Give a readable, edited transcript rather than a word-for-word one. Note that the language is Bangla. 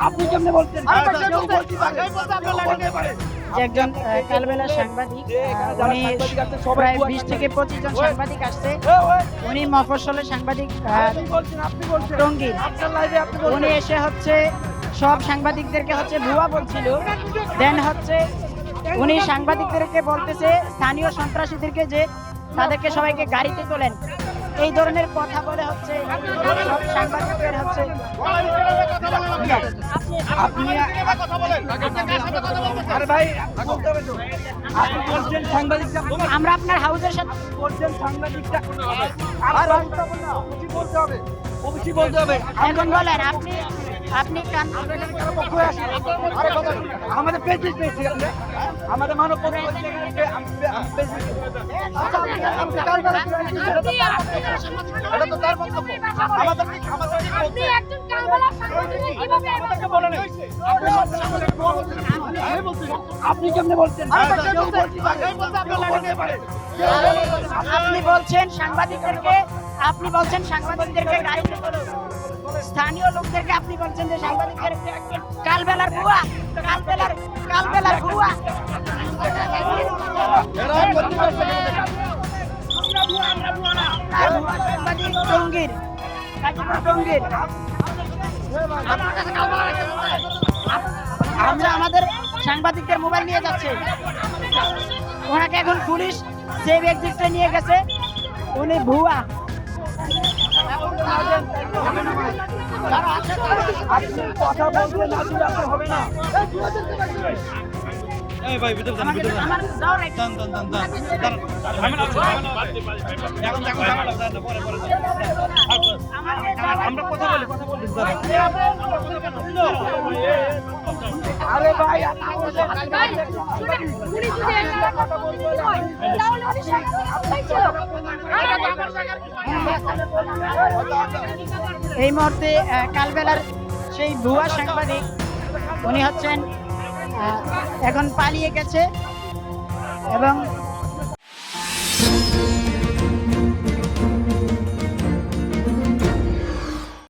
আপনি কেমনে বলছেন? একজন কালবেলা সাংবাদিক, উনি প্রায় 20 থেকে 25 জন সাংবাদিক আসছে। উনি মফস্বলের সাংবাদিক টঙ্গী। উনি এসে হচ্ছে সব সাংবাদিকদেরকে হচ্ছে ভুয়া বলছিল। দেন হচ্ছে উনি সাংবাদিকদেরকে বলতেছে স্থানীয় সন্ত্রাসীদেরকে যে তাদেরকে সবাইকে গাড়িতে তোলেন, এই ধরনের কথা বলে হচ্ছে সব সাংবাদিকদের হচ্ছে। আপনি আরে ভাই আপনি বলছেন সাংবাদিকটা, আমরা আপনার হাউজের সাথে বলছেন সাংবাদিকটা, আর অবশ্যই বলতে হবে, অবশ্যই বলতে হবে। এখন বলেন আপনি আপনি আমাদের পেয়েছি আমাদের মানব আপনি কেমনে বলছেন? আপনি বলছেন সাংবাদিকদেরকে গাড়িতে তোলো, স্থানীয় লোকদেরকে আপনি বলছেন যে সাংবাদিকদের কালবেলার ভুয়া, কালবেলার ভুয়া। সাংবাদিক টঙ্গীর আমরা আমাদের সাংবাদিকদের মোবাইল নিয়ে যাচ্ছে, ওনাকে এখন পুলিশ সেভ এক্সিটে নিয়ে গেছে, উনি ভুয়া। কথা বলতে না দিলে আপনার হবে না। এই ভাই ভিতরে যান, ভিতরে যান। দান দান দান দান। ঝামেলা আছে, ঝামেলা আছে। এখন ঝামেলা আছে, পরে পরে যান। আমরা কথা বলি আরে ভাই এই মুহূর্তে কালবেলার সেই ভুয়া সাংবাদিক উনি হচ্ছেন এখন পালিয়ে গেছে এবং